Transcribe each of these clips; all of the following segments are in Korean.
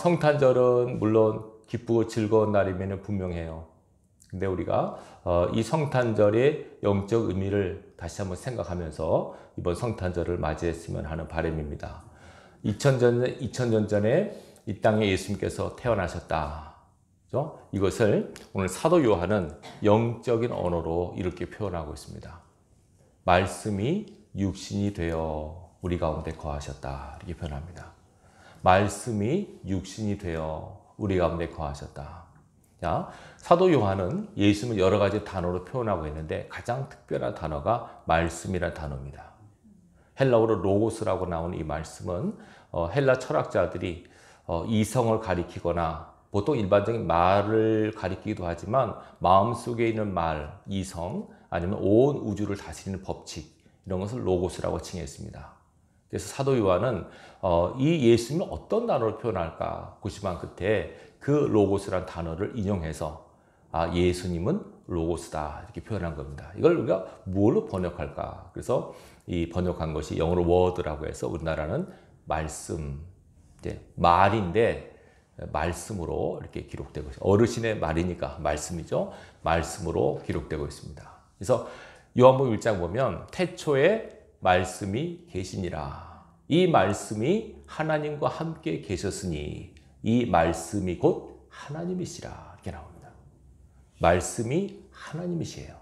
성탄절은 물론 기쁘고 즐거운 날이면 분명해요. 근데 우리가 이 성탄절의 영적 의미를 다시 한번 생각하면서 이번 성탄절을 맞이했으면 하는 바람입니다. 2000년 전에 이 땅에 예수님께서 태어나셨다. 그렇죠? 이것을 오늘 사도 요한은 영적인 언어로 이렇게 표현하고 있습니다. 말씀이 육신이 되어 우리 가운데 거하셨다. 이렇게 표현합니다. 말씀이 육신이 되어 우리 가운데 거하셨다. 자, 사도 요한은 예수님을 여러 가지 단어로 표현하고 있는데 가장 특별한 단어가 말씀이라는 단어입니다. 헬라어로 로고스라고 나오는 이 말씀은 헬라 철학자들이 이성을 가리키거나 보통 일반적인 말을 가리키기도 하지만 마음속에 있는 말, 이성, 아니면 온 우주를 다스리는 법칙, 이런 것을 로고스라고 칭했습니다. 그래서 사도 요한은 이 예수님을 어떤 단어로 표현할까 고심한 끝에 그 로고스란 단어를 인용해서 예수님은 로고스다 이렇게 표현한 겁니다. 이걸 우리가 뭘로 번역할까? 그래서 이 번역한 것이 영어로 word라고 해서 우리나라는 말씀, 이제 말인데 말씀으로 이렇게 기록되고 있어요. 어르신의 말이니까 말씀이죠. 말씀으로 기록되고 있습니다. 그래서 요한복음 1장 보면 태초에 말씀이 계시니라. 이 말씀이 하나님과 함께 계셨으니 이 말씀이 곧 하나님이시라. 이렇게 나옵니다. 말씀이 하나님이시에요.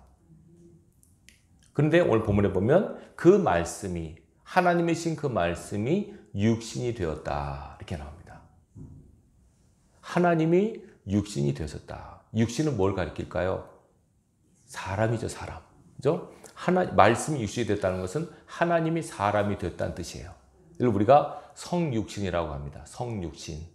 그런데 오늘 본문에 보면 그 말씀이 하나님이신 그 말씀이 육신이 되었다. 이렇게 나옵니다. 하나님이 육신이 되셨다. 육신은 뭘 가리킬까요? 사람이죠, 사람. 그죠? 말씀이 육신이 됐다는 것은 하나님이 사람이 됐다는 뜻이에요. 이걸 우리가 성육신이라고 합니다. 성육신.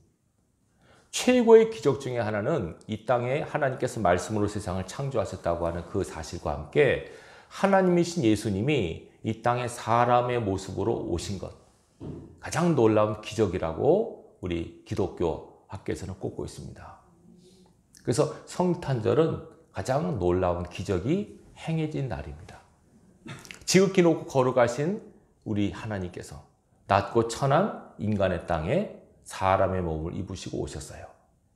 최고의 기적 중에 하나는 이 땅에 하나님께서 말씀으로 세상을 창조하셨다고 하는 그 사실과 함께 하나님이신 예수님이 이 땅에 사람의 모습으로 오신 것. 가장 놀라운 기적이라고 우리 기독교 학계에서는 꼽고 있습니다. 그래서 성탄절은 가장 놀라운 기적이 행해진 날입니다. 지극히 높고 거룩하신 우리 하나님께서 낮고 천한 인간의 땅에 사람의 몸을 입으시고 오셨어요.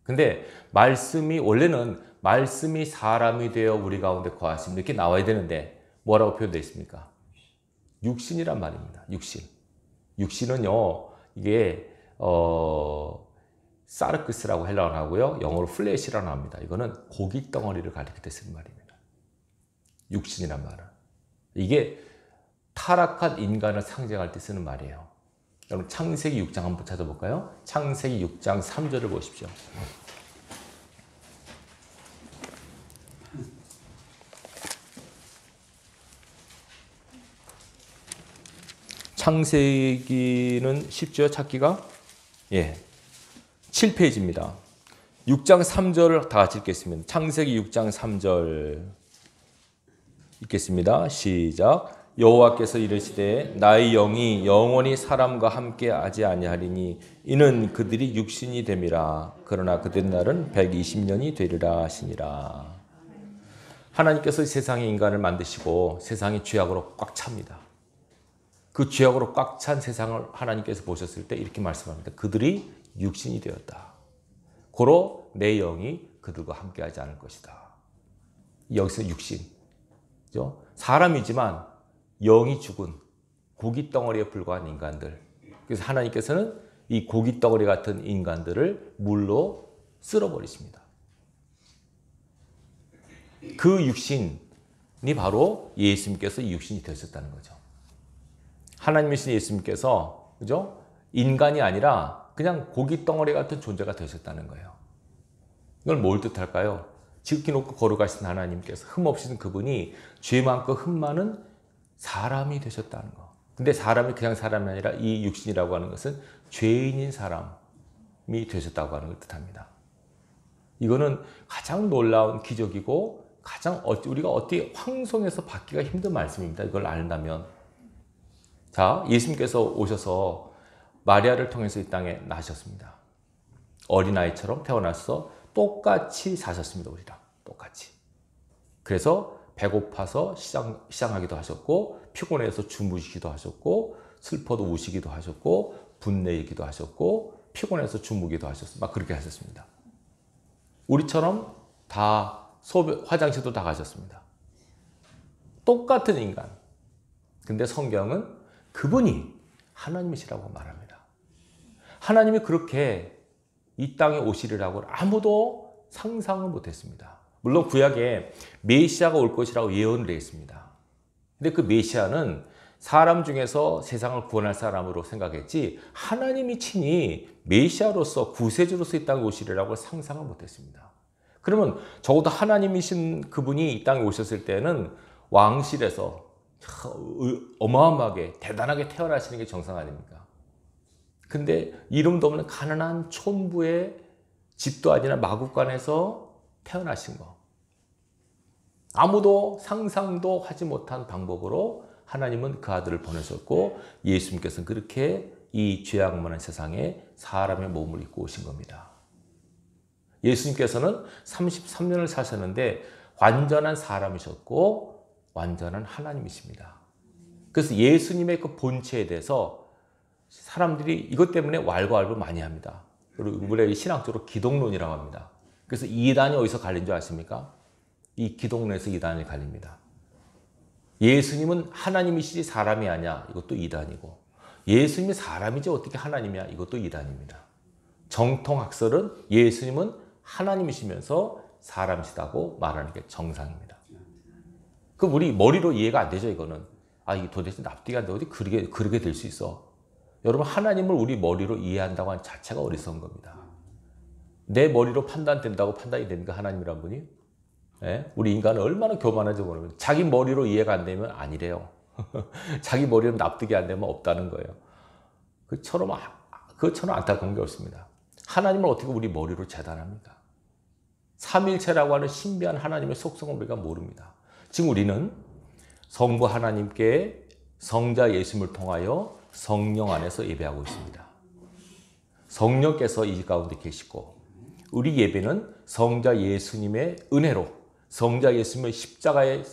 근데 말씀이 원래는 말씀이 사람이 되어 우리 가운데 거하심 이렇게 나와야 되는데 뭐라고 표현되어 있습니까? 육신이란 말입니다. 육신. 육신은요 이게 사르크스라고 헬라어로 하고요 영어로 플래시라고 합니다. 이거는 고기 덩어리를 가리킬 때 쓰는 말입니다. 육신이란 말은 이게 타락한 인간을 상징할 때 쓰는 말이에요. 여러분 창세기 6장 한번 찾아볼까요? 창세기 6장 3절을 보십시오. 창세기는 쉽죠? 찾기가? 예. 7페이지입니다. 6장 3절을 다 같이 읽겠습니다. 창세기 6장 3절 읽겠습니다. 시작. 여호와께서 이르시되 나의 영이 영원히 사람과 함께 하지 아니하리니 이는 그들이 육신이 됨이라. 그러나 그들 날은 120년이 되리라 하시니라. 하나님께서 세상에 인간을 만드시고 세상이 죄악으로 꽉 찹니다. 그 죄악으로 꽉 찬 세상을 하나님께서 보셨을 때 이렇게 말씀합니다. 그들이 육신이 되었다. 고로 내 영이 그들과 함께하지 않을 것이다. 여기서 육신, 그죠? 사람이지만 영이 죽은 고기 덩어리에 불과한 인간들. 그래서 하나님께서는 이 고기 덩어리 같은 인간들을 물로 쓸어버리십니다. 그 육신이 바로 예수님께서 육신이 되셨다는 거죠. 하나님이신 예수님께서, 그죠? 인간이 아니라 그냥 고기 덩어리 같은 존재가 되셨다는 거예요. 이걸 뭘 뜻할까요? 지극히 높고 거룩하신 하나님께서 흠없으신 그분이 죄 많고 흠 많은 사람이 되셨다는 거. 근데 사람이 그냥 사람이 아니라 이 육신이라고 하는 것은 죄인인 사람이 되셨다고 하는 걸 뜻합니다. 이거는 가장 놀라운 기적이고 가장 우리가 어떻게 황송해서 받기가 힘든 말씀입니다. 이걸 안다면. 자, 예수님께서 오셔서 마리아를 통해서 이 땅에 나셨습니다. 어린아이처럼 태어나서 똑같이 사셨습니다. 우리랑 똑같이. 그래서 배고파서 시장하기도 하셨고 피곤해서 주무시기도 하셨고 슬퍼도 우시기도 하셨고 분내기도 하셨고 피곤해서 주무기도 하셨어요. 막 그렇게 하셨습니다. 우리처럼 다 화장실도 다 가셨습니다. 똑같은 인간. 근데 성경은 그분이 하나님이시라고 말합니다. 하나님이 그렇게 이 땅에 오시리라고 아무도 상상을 못했습니다. 물론 구약에 메시아가 올 것이라고 예언을 했습니다. 근데 그 메시아는 사람 중에서 세상을 구원할 사람으로 생각했지 하나님이 친히 메시아로서 구세주로서 이 땅에 오시리라고 상상을 못했습니다. 그러면 적어도 하나님이신 그분이 이 땅에 오셨을 때는 왕실에서 어마어마하게 대단하게 태어나시는 게 정상 아닙니까? 근데 이름도 없는 가난한 촌부의 집도 아니라 마구간에서 태어나신 거. 아무도 상상도 하지 못한 방법으로 하나님은 그 아들을 보내셨고 예수님께서는 그렇게 이 죄악 많은 세상에 사람의 몸을 입고 오신 겁니다. 예수님께서는 33년을 사셨는데 완전한 사람이셨고 완전한 하나님이십니다. 그래서 예수님의 그 본체에 대해서 사람들이 이것 때문에 왈가왈부 많이 합니다. 그리고 우리가 신학적으로 기독론이라고 합니다. 그래서 이단이 어디서 갈린 줄 아십니까? 이 기독론에서 이단이 갈립니다. 예수님은 하나님이시지 사람이 아니야. 이것도 이단이고 예수님이 사람이지 어떻게 하나님이야. 이것도 이단입니다. 정통학설은 예수님은 하나님이시면서 사람이시다고 말하는 게 정상입니다. 그럼 우리 머리로 이해가 안 되죠. 이거는. 이게 도대체 납득이 안 돼. 어디 그러게 될 수 있어. 여러분 하나님을 우리 머리로 이해한다고 하는 자체가 어리석은 겁니다. 내 머리로 판단된다고 판단이 됩니까? 하나님이란 분이? 네? 우리 인간은 얼마나 교만한지 모르면 자기 머리로 이해가 안 되면 아니래요. 자기 머리로 납득이 안 되면 없다는 거예요. 그처럼 안타까운 게 없습니다. 하나님을 어떻게 우리 머리로 재단합니까? 삼일체라고 하는 신비한 하나님의 속성을 우리가 모릅니다. 지금 우리는 성부 하나님께 성자 예수님을 통하여 성령 안에서 예배하고 있습니다. 성령께서 이 가운데 계시고 우리 예배는 성자 예수님의 은혜로 성자 예수님의 십자가의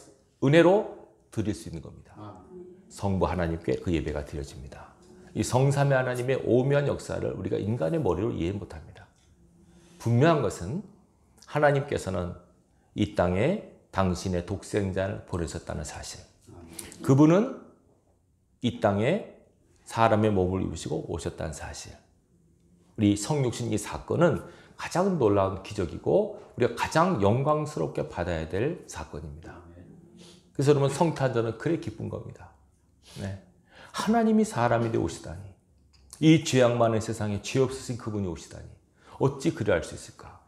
은혜로 드릴 수 있는 겁니다. 성부 하나님께 그 예배가 드려집니다. 이 성삼위 하나님의 오묘한 역사를 우리가 인간의 머리로 이해 못합니다. 분명한 것은 하나님께서는 이 땅에 당신의 독생자를 보내셨다는 사실. 그분은 이 땅에 사람의 몸을 입으시고 오셨다는 사실. 우리 성육신 이 사건은 가장 놀라운 기적이고 우리가 가장 영광스럽게 받아야 될 사건입니다. 그래서 여러분 성탄절은 그래 기쁜 겁니다. 네. 하나님이 사람이 되어 오시다니. 이 죄악 많은 세상에 죄 없으신 그분이 오시다니. 어찌 그리 할 수 있을까?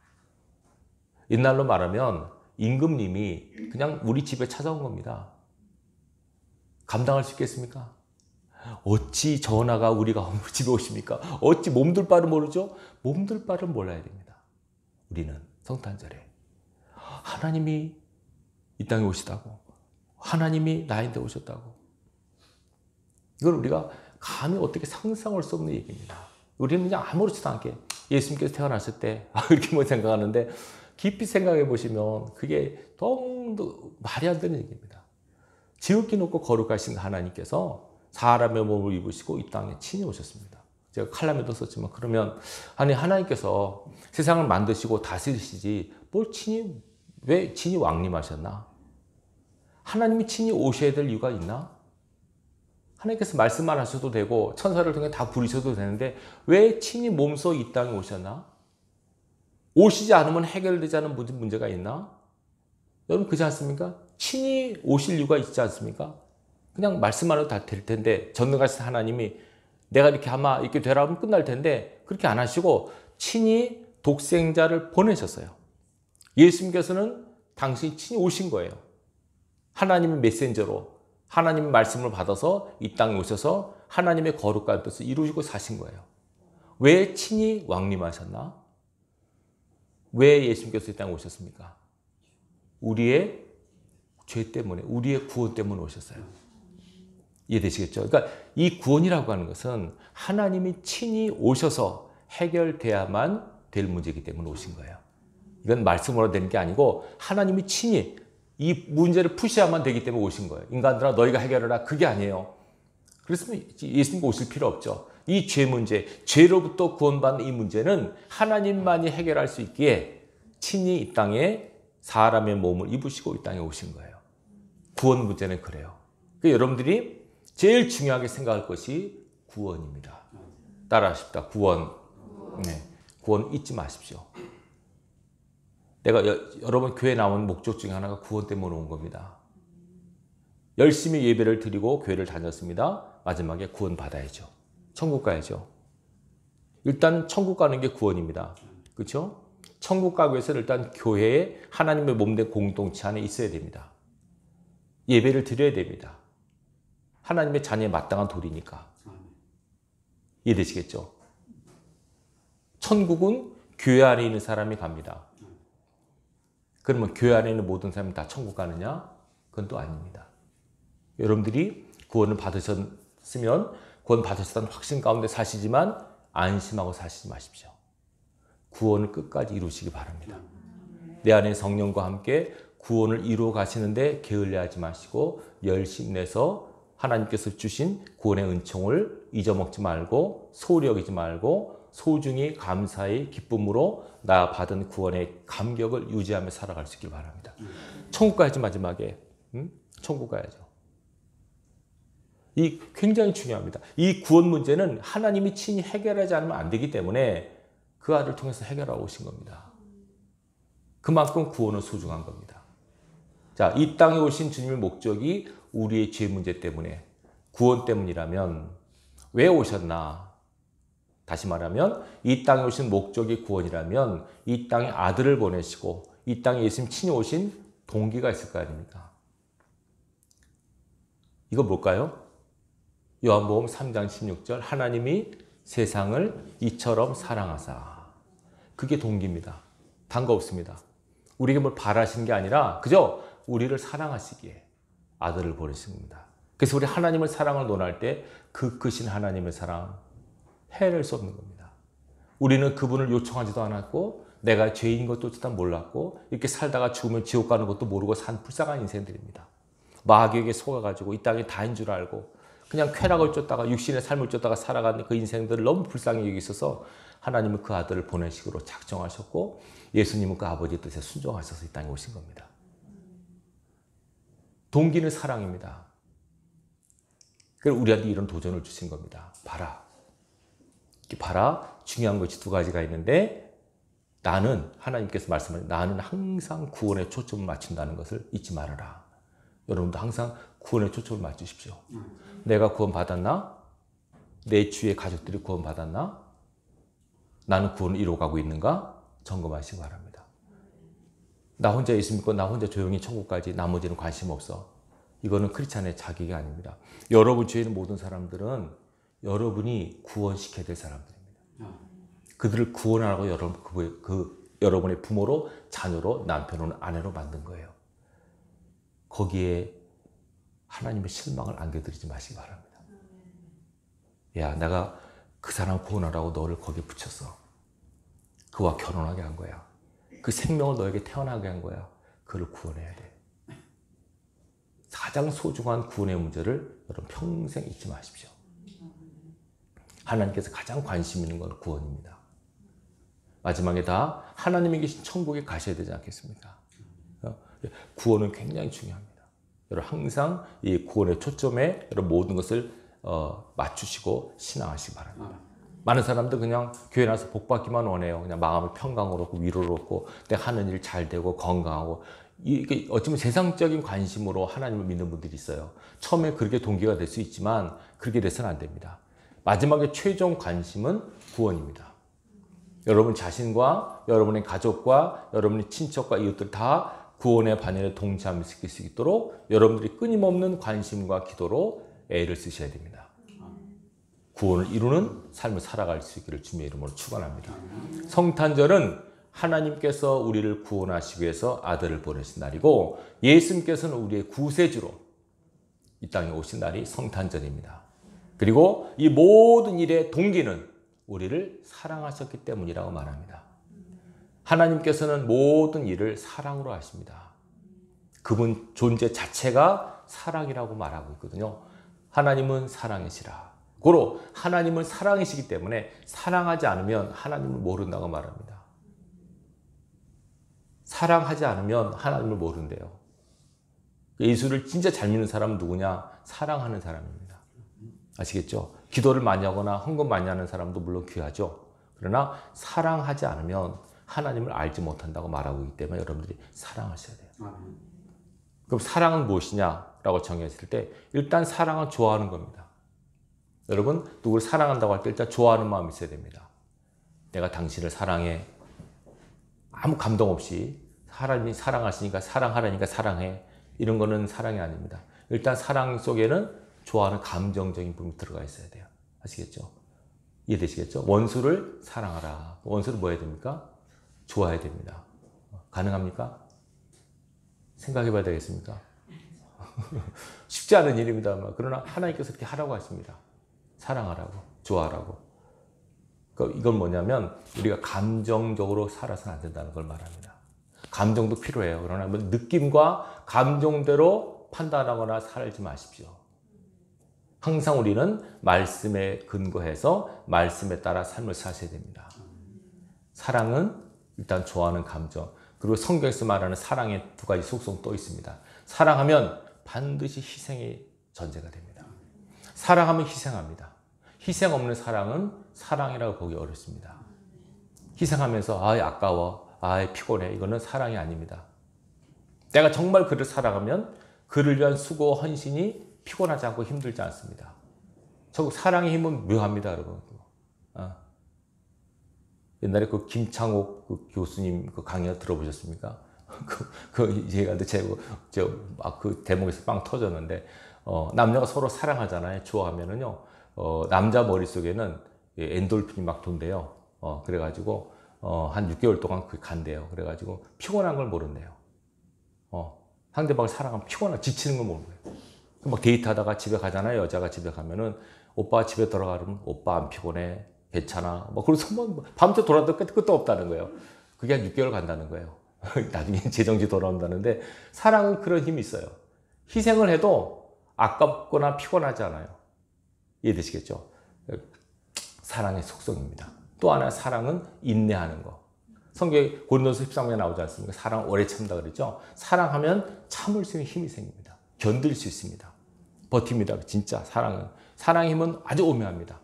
옛날로 말하면 임금님이 그냥 우리 집에 찾아온 겁니다. 감당할 수 있겠습니까? 어찌 전하가 우리가 집에 오십니까? 어찌 몸둘 바를 모르죠? 몸둘 바를 몰라야 됩니다. 우리는 성탄절에 하나님이 이 땅에 오시다고 하나님이 나인데 오셨다고 이걸 우리가 감히 어떻게 상상할 수 없는 얘기입니다. 우리는 그냥 아무렇지도 않게 예수님께서 태어났을 때 이렇게 생각하는데 깊이 생각해 보시면 그게 너무 말이 안 되는 얘기입니다. 지극히 높고 거룩하신 하나님께서 사람의 몸을 입으시고 이 땅에 친히 오셨습니다. 제가 칼럼에도 썼지만 그러면 아니 하나님께서 세상을 만드시고 다스리시지 왜 친히 왕림하셨나? 하나님이 친히 오셔야 될 이유가 있나? 하나님께서 말씀만 하셔도 되고 천사를 통해 다 부르셔도 되는데 왜 친히 몸소 이 땅에 오셨나? 오시지 않으면 해결되지 않은 문제가 있나? 여러분 그렇지 않습니까? 친히 오실 이유가 있지 않습니까? 그냥 말씀만 해도 다 될 텐데 전능하신 하나님이 내가 이렇게 아마 이렇게 되라 하면 끝날 텐데 그렇게 안 하시고 친히 독생자를 보내셨어요. 예수님께서는 당신이 친히 오신 거예요. 하나님의 메신저로 하나님의 말씀을 받아서 이 땅에 오셔서 하나님의 거룩한 뜻을 이루시고 사신 거예요. 왜 친히 왕림하셨나? 왜 예수님께서 이 땅에 오셨습니까? 우리의 죄 때문에, 우리의 구원 때문에 오셨어요. 이해되시겠죠? 그러니까 이 구원이라고 하는 것은 하나님이 친히 오셔서 해결돼야만 될 문제이기 때문에 오신 거예요. 이건 말씀으로 되는 게 아니고 하나님이 친히 이 문제를 푸셔야만 되기 때문에 오신 거예요. 인간들아 너희가 해결해라. 그게 아니에요. 그랬으면 예수님이 오실 필요 없죠. 이 죄 문제, 죄로부터 구원받는 이 문제는 하나님만이 해결할 수 있기에 친히 이 땅에 사람의 몸을 입으시고 이 땅에 오신 거예요. 구원 문제는 그래요. 그러니까 여러분들이 제일 중요하게 생각할 것이 구원입니다. 따라하십시다. 구원. 네, 구원 잊지 마십시오. 내가 여러분 교회 나온 목적 중에 하나가 구원 때문에 온 겁니다. 열심히 예배를 드리고 교회를 다녔습니다. 마지막에 구원 받아야죠. 천국 가야죠. 일단 천국 가는 게 구원입니다. 그렇죠? 천국 가기 위해서는 일단 교회에 하나님의 몸된 공동체 안에 있어야 됩니다. 예배를 드려야 됩니다. 하나님의 자녀에 마땅한 도리니까. 이해되시겠죠? 천국은 교회 안에 있는 사람이 갑니다. 그러면 교회 안에 있는 모든 사람이 다 천국 가느냐? 그건 또 아닙니다. 여러분들이 구원을 받으셨으면 구원 받으셨다는 확신 가운데 사시지만 안심하고 사시지 마십시오. 구원을 끝까지 이루시기 바랍니다. 내 안에 성령과 함께 구원을 이루어 가시는데 게을리하지 마시고 열심히 내서 하나님께서 주신 구원의 은총을 잊어먹지 말고 소홀히 여기지 말고 소중히 감사히 기쁨으로 나 받은 구원의 감격을 유지하며 살아갈 수 있길 바랍니다. 천국 가야지 마지막에. 천국 가야죠. 이 굉장히 중요합니다. 이 구원 문제는 하나님이 친히 해결하지 않으면 안 되기 때문에 그 아들을 통해서 해결하고 오신 겁니다. 그만큼 구원은 소중한 겁니다. 자, 이 땅에 오신 주님의 목적이 우리의 죄 문제 때문에 구원 때문이라면 왜 오셨나? 다시 말하면 이 땅에 오신 목적이 구원이라면 이 땅에 아들을 보내시고 이 땅에 예수님 친히 오신 동기가 있을 거 아닙니까? 이거 뭘까요? 요한복음 3장 16절 하나님이 세상을 이처럼 사랑하사. 그게 동기입니다. 다른 거 없습니다. 우리에게 뭘 바라시는 게 아니라 그저 우리를 사랑하시기에 아들을 보내신 겁니다. 그래서 우리 하나님의 사랑을 논할 때 그 크신 하나님의 사랑 해낼 수 없는 겁니다. 우리는 그분을 요청하지도 않았고 내가 죄인 것도 일단 몰랐고 이렇게 살다가 죽으면 지옥 가는 것도 모르고 산 불쌍한 인생들입니다. 마귀에게 속아가지고 이 땅이 다인 줄 알고 그냥 쾌락을 쫓다가 육신의 삶을 쫓다가 살아가는 그 인생들을 너무 불쌍히 여기 있어서 하나님은 그 아들을 보내시기로 작정하셨고 예수님은 그 아버지의 뜻에 순종하셔서 이 땅에 오신 겁니다. 동기는 사랑입니다. 그래서 우리한테 이런 도전을 주신 겁니다. 봐라. 봐라. 중요한 것이 두 가지가 있는데 나는 하나님께서 말씀하신 나는 항상 구원에 초점을 맞춘다는 것을 잊지 말아라. 여러분도 항상 구원에 초점을 맞추십시오. 내가 구원 받았나? 내 주위의 가족들이 구원 받았나? 나는 구원을 이루어가고 있는가? 점검하시기 바랍니다. 나 혼자 예수 믿고 나 혼자 조용히 천국 가지 나머지는 관심 없어. 이거는 크리스찬의 자격이 아닙니다. 여러분 주위에 있는 모든 사람들은 여러분이 구원시켜야 될 사람들입니다. 그들을 구원하라고 여러분의 부모로 자녀로 남편으로 아내로 만든 거예요. 거기에 하나님의 실망을 안겨드리지 마시기 바랍니다. 야, 내가 그 사람 구원하라고 너를 거기에 붙였어. 그와 결혼하게 한 거야. 그 생명을 너에게 태어나게 한 거야. 그를 구원해야 돼. 가장 소중한 구원의 문제를 여러분 평생 잊지 마십시오. 하나님께서 가장 관심 있는 건 구원입니다. 마지막에 다 하나님이 계신 천국에 가셔야 되지 않겠습니까? 구원은 굉장히 중요합니다. 여러분 항상 이 구원의 초점에 여러분 모든 것을 맞추시고 신앙하시기 바랍니다. 많은 사람들 그냥 교회 나서 복 받기만 원해요. 그냥 마음을 평강으로 얻고 위로를 얻고 내가 하는 일 잘 되고 건강하고 이게 어쩌면 세상적인 관심으로 하나님을 믿는 분들이 있어요. 처음에 그렇게 동기가 될 수 있지만 그렇게 돼서는 안 됩니다. 마지막에 최종 관심은 구원입니다. 여러분 자신과 여러분의 가족과 여러분의 친척과 이웃들 다 구원의 반열에 동참을 시킬 수 있도록 여러분들이 끊임없는 관심과 기도로 애를 쓰셔야 됩니다. 구원을 이루는 삶을 살아갈 수 있기를 주님의 이름으로 축원합니다. 성탄절은 하나님께서 우리를 구원하시기 위해서 아들을 보내신 날이고 예수님께서는 우리의 구세주로 이 땅에 오신 날이 성탄절입니다. 그리고 이 모든 일의 동기는 우리를 사랑하셨기 때문이라고 말합니다. 하나님께서는 모든 일을 사랑으로 하십니다. 그분 존재 자체가 사랑이라고 말하고 있거든요. 하나님은 사랑이시라. 고로 하나님은 사랑이시기 때문에 사랑하지 않으면 하나님을 모른다고 말합니다. 사랑하지 않으면 하나님을 모른대요. 예수를 진짜 잘 믿는 사람은 누구냐? 사랑하는 사람입니다. 아시겠죠? 기도를 많이 하거나 헌금 많이 하는 사람도 물론 귀하죠. 그러나 사랑하지 않으면 하나님을 알지 못한다고 말하고 있기 때문에 여러분들이 사랑하셔야 돼요. 그럼 사랑은 무엇이냐라고 정했을 때 일단 사랑은 좋아하는 겁니다. 여러분 누구를 사랑한다고 할 때 일단 좋아하는 마음이 있어야 됩니다. 내가 당신을 사랑해. 아무 감동 없이 하나님이 사랑하시니까 사랑하라니까 사랑해. 이런 거는 사랑이 아닙니다. 일단 사랑 속에는 좋아하는 감정적인 부분이 들어가 있어야 돼요. 아시겠죠? 이해되시겠죠? 원수를 사랑하라. 원수를 뭐 해야 됩니까? 좋아해야 됩니다. 가능합니까? 생각해 봐야 되겠습니까? 쉽지 않은 일입니다. 그러나 하나님께서 그렇게 하라고 하십니다. 사랑하라고, 좋아하라고. 이건 뭐냐면 우리가 감정적으로 살아서는 안 된다는 걸 말합니다. 감정도 필요해요. 그러나 느낌과 감정대로 판단하거나 살지 마십시오. 항상 우리는 말씀에 근거해서 말씀에 따라 삶을 사셔야 됩니다. 사랑은 일단 좋아하는 감정, 그리고 성경에서 말하는 사랑의 두 가지 속성 또 있습니다. 사랑하면 반드시 희생의 전제가 됩니다. 사랑하면 희생합니다. 희생 없는 사랑은 사랑이라고 보기 어렵습니다. 희생하면서 아까워, 피곤해, 이거는 사랑이 아닙니다. 내가 정말 그를 사랑하면 그를 위한 수고, 헌신이 피곤하지 않고 힘들지 않습니다. 사랑의 힘은 묘합니다, 여러분. 옛날에 그 김창옥 그 교수님 그 강의 들어보셨습니까? 제가 그 대목에서 빵 터졌는데, 남녀가 서로 사랑하잖아요. 좋아하면은요, 남자 머릿속에는 엔돌핀이 막 돈대요. 그래가지고, 한 6개월 동안 그게 간대요. 그래가지고, 피곤한 걸 모른대요. 상대방을 사랑하면 지치는 걸 모르는 거예요. 막 데이트하다가 집에 가잖아요. 여자가 집에 가면은, 오빠 집에 들어가면, 오빠 안 피곤해? 괜찮아? 그래서 밤새 돌아도 끝도 없다는 거예요. 그게 한 6개월 간다는 거예요. 나중에 재정지 돌아온다는데, 사랑은 그런 힘이 있어요. 희생을 해도 아깝거나 피곤하지 않아요. 이해되시겠죠? 사랑의 속성입니다. 또 하나 사랑은 인내하는 거. 성경에 고린도서 13장에 나오지 않습니까? 사랑 오래 참다 그랬죠? 사랑하면 참을 수 있는 힘이 생깁니다. 견딜 수 있습니다. 버팁니다. 진짜 사랑은. 사랑의 힘은 아주 오묘합니다.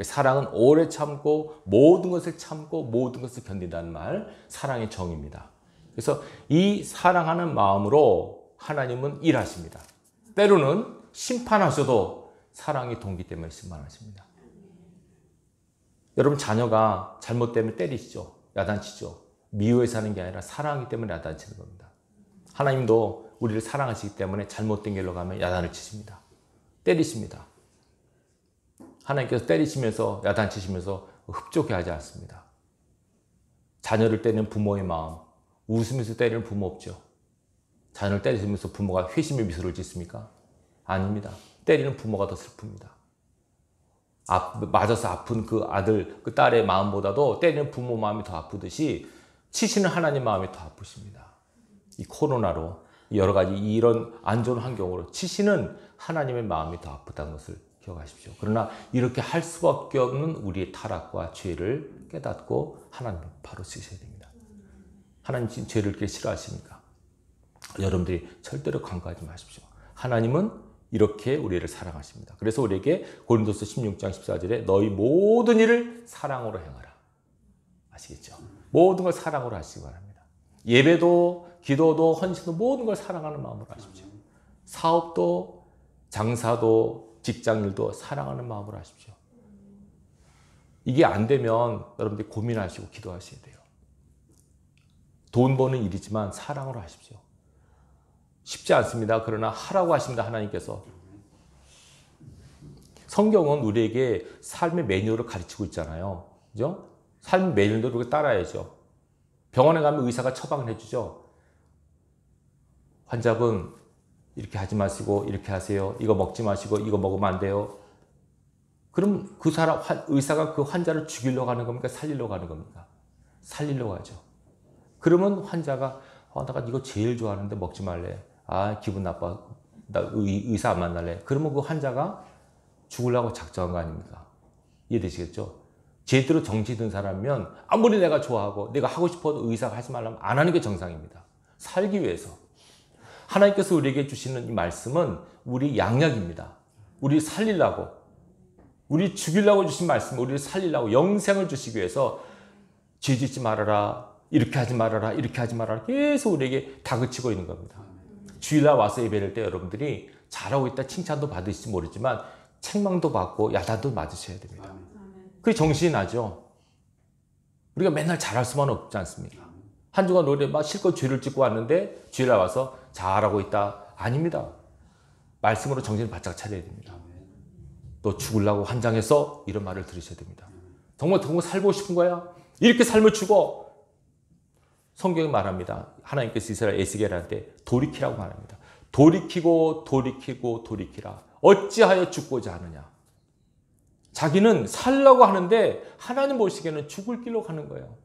사랑은 오래 참고 모든 것을 참고 모든 것을 견딘다는 말, 사랑의 정의입니다. 그래서 이 사랑하는 마음으로 하나님은 일하십니다. 때로는 심판하셔도 사랑의 동기 때문에 심판하십니다. 여러분 자녀가 잘못되면 때리시죠. 야단치죠. 미워해서 하는 게 아니라 사랑하기 때문에 야단치는 겁니다. 하나님도 우리를 사랑하시기 때문에 잘못된 길로 가면 야단을 치십니다. 때리십니다. 하나님께서 때리시면서 야단치시면서 흡족해 하지 않습니다. 자녀를 때리는 부모의 마음, 웃으면서 때리는 부모 없죠. 자녀를 때리시면서 부모가 회심의 미소를 짓습니까? 아닙니다. 때리는 부모가 더 슬픕니다. 맞아서 아픈 그 아들, 그 딸의 마음보다도 때리는 부모 마음이 더 아프듯이 치시는 하나님 마음이 더 아프십니다. 이 코로나로 여러 가지 이런 안 좋은 환경으로 치시는 하나님의 마음이 더 아프다는 것을 기억하십시오. 그러나 이렇게 할 수밖에 없는 우리의 타락과 죄를 깨닫고 하나님 바로 쓰셔야 됩니다. 하나님 지금 죄를 그렇게 싫어하십니까? 여러분들이 절대로 간과하지 마십시오. 하나님은 이렇게 우리를 사랑하십니다. 그래서 우리에게 고린도서 16장 14절에 너희 모든 일을 사랑으로 행하라. 아시겠죠? 모든 걸 사랑으로 하시기 바랍니다. 예배도 기도도 헌신도 모든 걸 사랑하는 마음으로 하십시오. 사업도 장사도 직장일도 사랑하는 마음으로 하십시오. 이게 안 되면 여러분들이 고민하시고 기도하셔야 돼요. 돈 버는 일이지만 사랑으로 하십시오. 쉽지 않습니다. 그러나 하라고 하십니다. 하나님께서. 성경은 우리에게 삶의 매뉴얼을 가르치고 있잖아요. 그죠? 삶의 매뉴얼도 우리가 따라야죠. 병원에 가면 의사가 처방을 해주죠. 환자분 이렇게 하지 마시고 이렇게 하세요. 이거 먹지 마시고 이거 먹으면 안 돼요. 그럼 그 사람 의사가 그 환자를 죽이려고 하는 겁니까? 살리려고 하는 겁니까? 살리려고 하죠. 그러면 환자가 내가 이거 제일 좋아하는데 먹지 말래. 기분 나빠. 나 의사 안 만날래. 그러면 그 환자가 죽으려고 작정한 거 아닙니까? 이해되시겠죠? 제대로 정치 든 사람이면 아무리 내가 좋아하고 내가 하고 싶어도 의사가 하지 말라면 안 하는 게 정상입니다. 살기 위해서. 하나님께서 우리에게 주시는 이 말씀은 우리 양약입니다. 우리 살리려고, 우리 죽이려고 주신 말씀, 우리를 살리려고 영생을 주시기 위해서 죄 짓지 말아라, 이렇게 하지 말아라, 이렇게 하지 말아라 계속 우리에게 다그치고 있는 겁니다. 주일날 와서 예배를 때 여러분들이 잘하고 있다 칭찬도 받으실지 모르지만 책망도 받고 야단도 맞으셔야 됩니다. 그게 정신이 나죠. 우리가 맨날 잘할 수만 없지 않습니까? 한 주간 노래 막 실컷 죄를 짓고 왔는데 주일날 와서 잘하고 있다. 아닙니다. 말씀으로 정신을 바짝 차려야 됩니다. 너 죽으려고 환장해서 이런 말을 들으셔야 됩니다. 정말 살고 싶은 거야? 이렇게 살면 죽어. 성경이 말합니다. 하나님께서 이스라엘 에스겔한테 돌이키라고 말합니다. 돌이키고 돌이키고 돌이키라. 어찌하여 죽고자 하느냐. 자기는 살려고 하는데 하나님 보시기에는 죽을 길로 가는 거예요.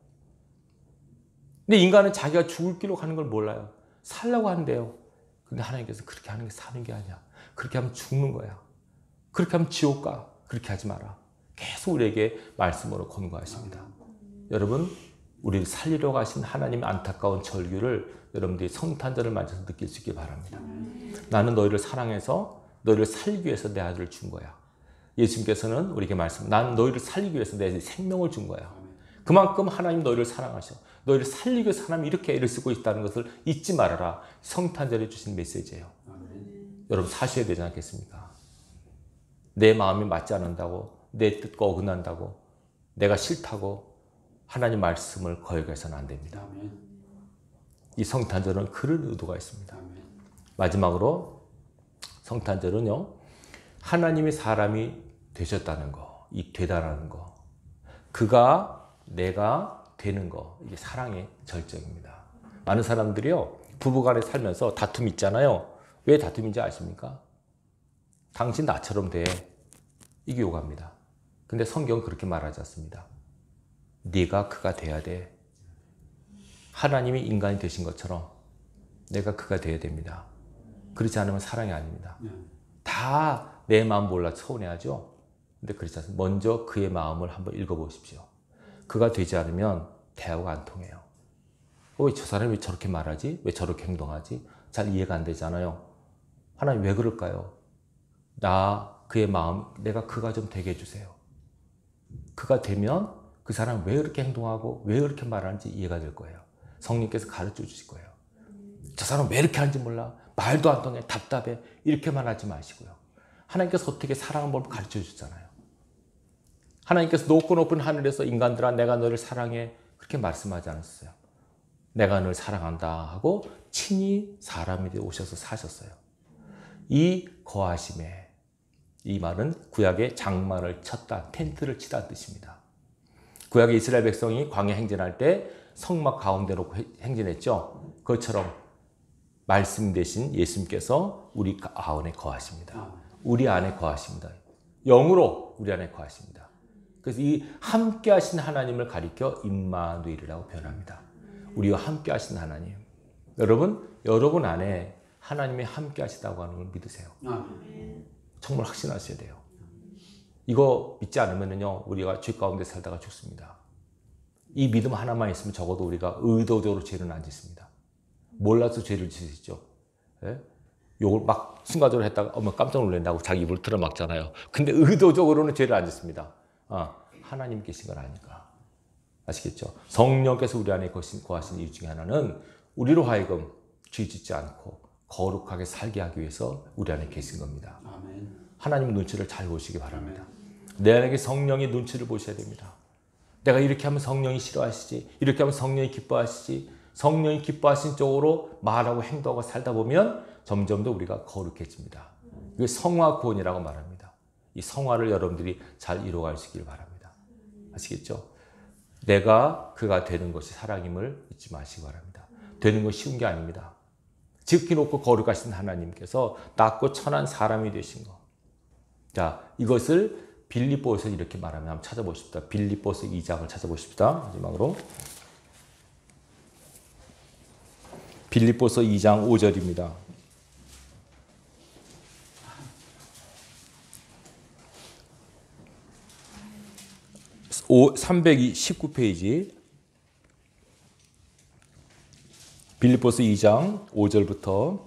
근데 인간은 자기가 죽을 길로 가는 걸 몰라요. 살려고 하는데요. 근데 하나님께서 그렇게 하는 게 사는 게 아니야. 그렇게 하면 죽는 거야. 그렇게 하면 지옥 가. 그렇게 하지 마라. 계속 우리에게 말씀으로 권고하십니다. 여러분, 우리를 살리려고 하신 하나님의 안타까운 절규를 여러분들이 성탄절을 맞아서 느낄 수 있길 바랍니다. 나는 너희를 사랑해서 너희를 살리기 위해서 내 아들을 준 거야. 예수님께서는 우리에게 말씀, 나는 너희를 살리기 위해서 내 생명을 준 거야. 그만큼 하나님 너희를 사랑하셔. 너희를 살리기 위해서 하나님이 이렇게 애를 쓰고 있다는 것을 잊지 말아라. 성탄절에 주신 메시지예요. 여러분 사셔야 되지 않겠습니까? 내 마음이 맞지 않는다고, 내 뜻과 어긋난다고, 내가 싫다고 하나님 말씀을 거역해서는 안 됩니다. 이 성탄절은 그런 의도가 있습니다. 마지막으로 성탄절은요, 하나님이 사람이 되셨다는 거, 이 되다라는 거, 그가 내가 되는 거, 이게 사랑의 절정입니다. 많은 사람들이요, 부부간에 살면서 다툼이 있잖아요. 왜 다툼인지 아십니까? 당신 나처럼 돼. 이게 요구합니다. 근데 성경은 그렇게 말하지 않습니다. 네가 그가 돼야 돼. 하나님이 인간이 되신 것처럼 내가 그가 돼야 됩니다. 그렇지 않으면 사랑이 아닙니다. 다 내 마음 몰라 서운해하죠. 근데 그렇지 않습니다. 먼저 그의 마음을 한번 읽어보십시오. 그가 되지 않으면 대화가 안 통해요. 왜 저 사람이 왜 저렇게 말하지? 왜 저렇게 행동하지? 잘 이해가 안 되잖아요. 하나님 왜 그럴까요? 그의 마음, 내가 그가 좀 되게 해주세요. 그가 되면 그 사람 왜 그렇게 행동하고 왜 그렇게 말하는지 이해가 될 거예요. 성령께서 가르쳐 주실 거예요. 저 사람 왜 이렇게 하는지 몰라. 말도 안 통해. 답답해. 이렇게만 하지 마시고요. 하나님께서 어떻게 사랑하는 법을 가르쳐 주셨잖아요. 하나님께서 높은 하늘에서 인간들아 내가 너를 사랑해 그렇게 말씀하지 않았어요. 내가 너를 사랑한다 하고 친히 사람이 되어 오셔서 사셨어요. 이 거하심에, 이 말은 구약의 장막을 쳤다, 텐트를 치다 뜻입니다. 구약의 이스라엘 백성이 광야 행진할 때 성막 가운데 놓고 행진했죠. 그것처럼 말씀 대신 예수님께서 우리 안에 거하십니다. 우리 안에 거하십니다. 영으로 우리 안에 거하십니다. 그래서 이 함께 하신 하나님을 가리켜 임마누엘이라고 표현합니다. 우리와 함께 하신 하나님. 여러분 안에 하나님이 함께 하시다고 하는 걸 믿으세요. 정말 확신하셔야 돼요. 이거 믿지 않으면요, 우리가 죄 가운데 살다가 죽습니다. 이 믿음 하나만 있으면 적어도 우리가 의도적으로 죄를 안 짓습니다. 몰라서 죄를 짓죠. 예? 욕을 막 순간적으로 했다가 어머 깜짝 놀란다고 자기 입을 틀어막잖아요. 근데 의도적으로는 죄를 안 짓습니다. 하나님 계신 걸 아니까. 아시겠죠? 성령께서 우리 안에 거하신 이유 중에 하나는 우리로 하여금 죄 짓지 않고 거룩하게 살게 하기 위해서 우리 안에 계신 겁니다. 하나님 눈치를 잘 보시기 바랍니다. 내 안에 성령의 눈치를 보셔야 됩니다. 내가 이렇게 하면 성령이 싫어하시지, 이렇게 하면 성령이 기뻐하시지, 성령이 기뻐하신 쪽으로 말하고 행동하고 살다 보면 점점 더 우리가 거룩해집니다. 이게 성화 구원이라고 말합니다. 이 성화를 여러분들이 잘 이루어갈 수 있기를 바랍니다. 아시겠죠? 내가 그가 되는 것이 사랑임을 잊지 마시기 바랍니다. 되는 것이 쉬운 게 아닙니다. 지극히 높고 거룩하신 하나님께서 낮고 천한 사람이 되신 것. 자, 이것을 빌립보에서 이렇게 말하면 한번 찾아보십시다. 빌립보서 2장을 찾아보십시다. 마지막으로. 빌립보서 2장 5절입니다. 319페이지 빌립보서 2장 5절부터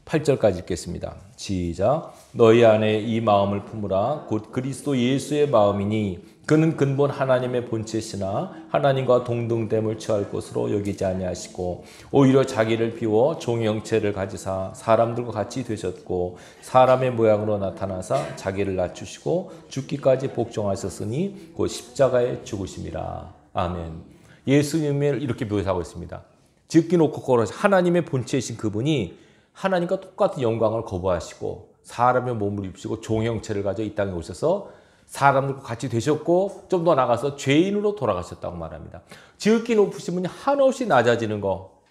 8절까지 읽겠습니다. 시작. 너희 안에 이 마음을 품으라. 곧 그리스도 예수의 마음이니 그는 근본 하나님의 본체시나 하나님과 동등됨을 취할 것으로 여기지 아니하시고 오히려 자기를 비워 종의 형체를 가지사 사람들과 같이 되셨고 사람의 모양으로 나타나사 자기를 낮추시고 죽기까지 복종하셨으니 곧 십자가에 죽으심이라. 아멘. 예수님을 이렇게 묘사하고 있습니다. 즉기 놓고 걸어서 하나님의 본체이신 그분이 하나님과 똑같은 영광을 거부하시고 사람의 몸을 입으시고 종의 형체를 가져 이 땅에 오셔서 사람들과 같이 되셨고 좀 더 나가서 죄인으로 돌아가셨다고 말합니다. 지극히 높으신 분이 한없이 낮아지는 거,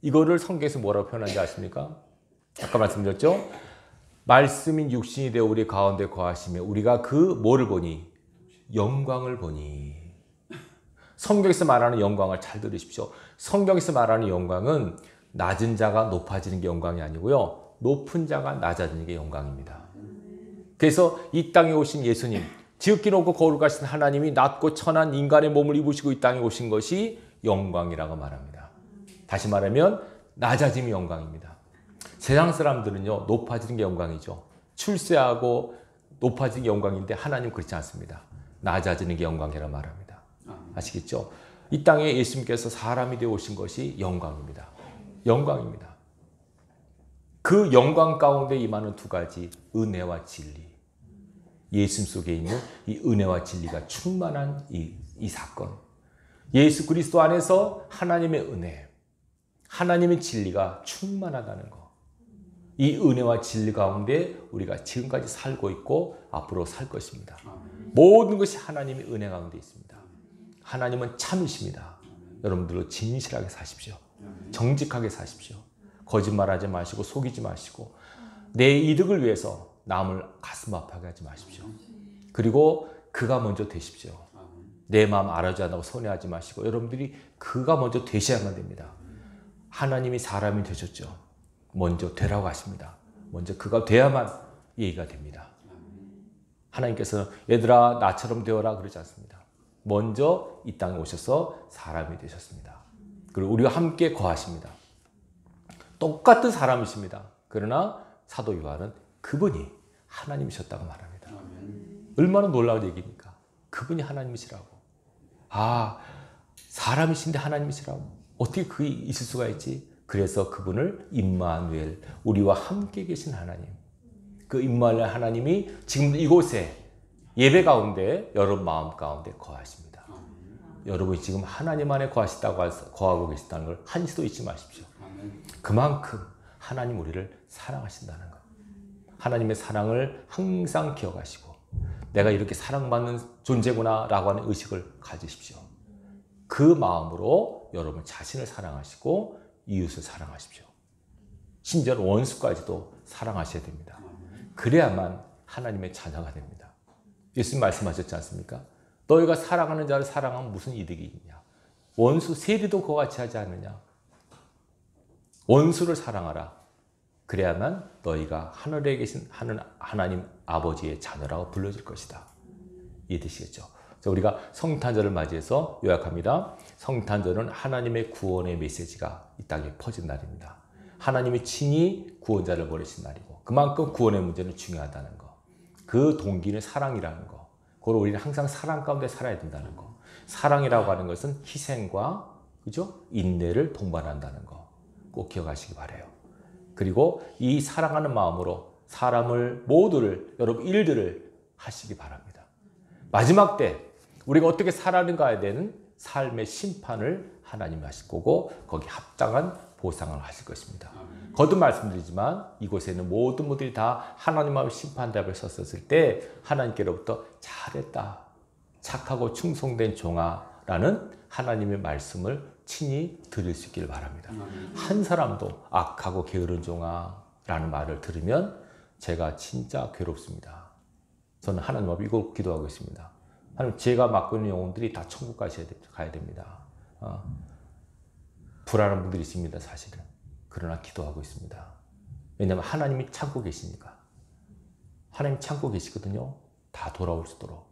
이거를 성경에서 뭐라고 표현하는지 아십니까? 아까 말씀드렸죠? 말씀인 육신이 되어 우리 가운데 거하시며 우리가 그 뭐를 보니? 영광을 보니. 성경에서 말하는 영광을 잘 들으십시오. 성경에서 말하는 영광은 낮은 자가 높아지는 게 영광이 아니고요, 높은 자가 낮아지는 게 영광입니다. 그래서 이 땅에 오신 예수님, 지극히 높고 거룩하신 하나님이 낮고 천한 인간의 몸을 입으시고 이 땅에 오신 것이 영광이라고 말합니다. 다시 말하면 낮아짐이 영광입니다. 세상 사람들은요, 높아지는 게 영광이죠. 출세하고 높아지는 게 영광인데 하나님은 그렇지 않습니다. 낮아지는 게 영광이라고 말합니다. 아시겠죠? 이 땅에 예수님께서 사람이 되어 오신 것이 영광입니다. 영광입니다. 그 영광 가운데 임하는 두 가지, 은혜와 진리. 예수님 속에 있는 이 은혜와 진리가 충만한 이 사건. 예수 그리스도 안에서 하나님의 은혜, 하나님의 진리가 충만하다는 것. 이 은혜와 진리 가운데 우리가 지금까지 살고 있고 앞으로 살 것입니다. 모든 것이 하나님의 은혜 가운데 있습니다. 하나님은 참이십니다. 여러분들도 진실하게 사십시오. 정직하게 사십시오. 거짓말하지 마시고 속이지 마시고 내 이득을 위해서 남을 가슴 아파하게 하지 마십시오. 그리고 그가 먼저 되십시오. 내 마음 알아주지 않고 손해하지 마시고 여러분들이 그가 먼저 되셔야만 됩니다. 하나님이 사람이 되셨죠. 먼저 되라고 하십니다. 먼저 그가 돼야만 얘기가 됩니다. 하나님께서는 얘들아 나처럼 되어라 그러지 않습니다. 먼저 이 땅에 오셔서 사람이 되셨습니다. 그리고 우리와 함께 거하십니다. 똑같은 사람이십니다. 그러나 사도 요한은 그분이 하나님이셨다고 말합니다. 얼마나 놀라운 얘기입니까? 그분이 하나님이시라고. 아, 사람이신데 하나님이시라고. 어떻게 그게 있을 수가 있지? 그래서 그분을 임마누엘, 우리와 함께 계신 하나님. 그 임마누엘 하나님이 지금 이곳에 예배 가운데 여러분 마음 가운데 거하십니다. 여러분이 지금 하나님 안에 거하고 계시다는 걸 한시도 잊지 마십시오. 그만큼 하나님 우리를 사랑하신다는 것. 하나님의 사랑을 항상 기억하시고 내가 이렇게 사랑받는 존재구나 라고 하는 의식을 가지십시오. 그 마음으로 여러분 자신을 사랑하시고 이웃을 사랑하십시오. 심지어 원수까지도 사랑하셔야 됩니다. 그래야만 하나님의 자녀가 됩니다. 예수님 말씀하셨지 않습니까? 너희가 사랑하는 자를 사랑하면 무슨 이득이 있냐? 원수 세리도 그와 같이 하지 않느냐? 원수를 사랑하라. 그래야만 너희가 하늘에 계신 하나님 아버지의 자녀라고 불러질 것이다. 이해되시겠죠? 우리가 성탄절을 맞이해서 요약합니다. 성탄절은 하나님의 구원의 메시지가 이 땅에 퍼진 날입니다. 하나님이 친히 구원자를 보내신 날이고 그만큼 구원의 문제는 중요하다는 거. 그 동기는 사랑이라는 거. 그걸 우리는 항상 사랑 가운데 살아야 된다는 거. 사랑이라고 하는 것은 희생과 그죠? 인내를 동반한다는 거. 꼭 기억하시기 바라요. 그리고 이 사랑하는 마음으로 사람을 모두를 여러분 일들을 하시기 바랍니다. 마지막 때 우리가 어떻게 살아가야 되는 삶의 심판을 하나님이 하실 거고 거기 합당한 보상을 하실 것입니다. 거듭 말씀드리지만 이곳에 있는 모든 분들이 다 하나님 앞에 심판답을 섰었을 때 하나님께로부터 잘했다, 착하고 충성된 종아라는 하나님의 말씀을 친히 들을 수 있기를 바랍니다. 한 사람도 악하고 게으른 종아라는 말을 들으면 제가 진짜 괴롭습니다. 저는 하나님 앞에 이걸 기도하고 있습니다. 하나님, 제가 맡고 있는 영혼들이 다 천국 가야 됩니다. 불안한 분들이 있습니다, 사실은. 그러나 기도하고 있습니다. 왜냐하면 하나님이 참고 계시니까. 하나님 참고 계시거든요. 다 돌아올 수 있도록.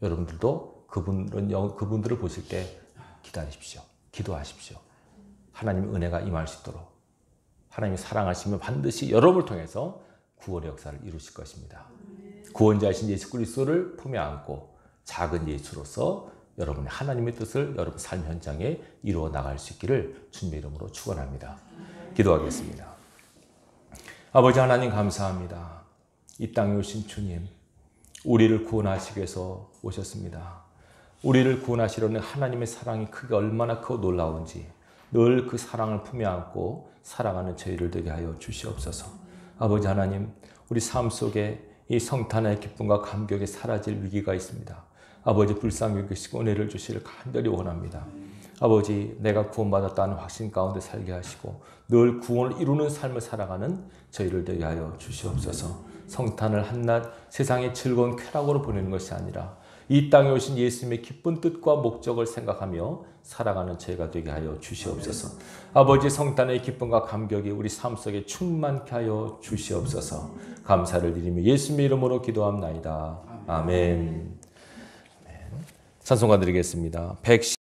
여러분들도 그분들을 보실 때 기다리십시오. 기도하십시오. 하나님의 은혜가 임할 수 있도록 하나님이 사랑하시면 반드시 여러분을 통해서 구원의 역사를 이루실 것입니다. 구원자이신 예수 그리스도를 품에 안고 작은 예수로서 여러분의 하나님의 뜻을 여러분 삶 현장에 이루어 나갈 수 있기를 주님의 이름으로 축원합니다. 기도하겠습니다. 아버지 하나님 감사합니다. 이 땅에 오신 주님, 우리를 구원하시기 위해서 오셨습니다. 우리를 구원하시려는 하나님의 사랑이 크게 얼마나 크고 놀라운지 늘 그 사랑을 품에 안고 살아가는 저희를 되게 하여 주시옵소서. 아버지 하나님, 우리 삶 속에 이 성탄의 기쁨과 감격이 사라질 위기가 있습니다. 아버지 불쌍히 여기시고 은혜를 주시기를 간절히 원합니다. 아버지, 내가 구원받았다는 확신 가운데 살게 하시고 늘 구원을 이루는 삶을 살아가는 저희를 되게 하여 주시옵소서. 성탄을 한낮 세상의 즐거운 쾌락으로 보내는 것이 아니라 이 땅에 오신 예수님의 기쁜 뜻과 목적을 생각하며 살아가는 저희가 되게 하여 주시옵소서. 아버지, 성탄의 기쁨과 감격이 우리 삶 속에 충만케 하여 주시옵소서. 감사를 드리며 예수님의 이름으로 기도합나이다. 아멘. 찬송가 드리겠습니다.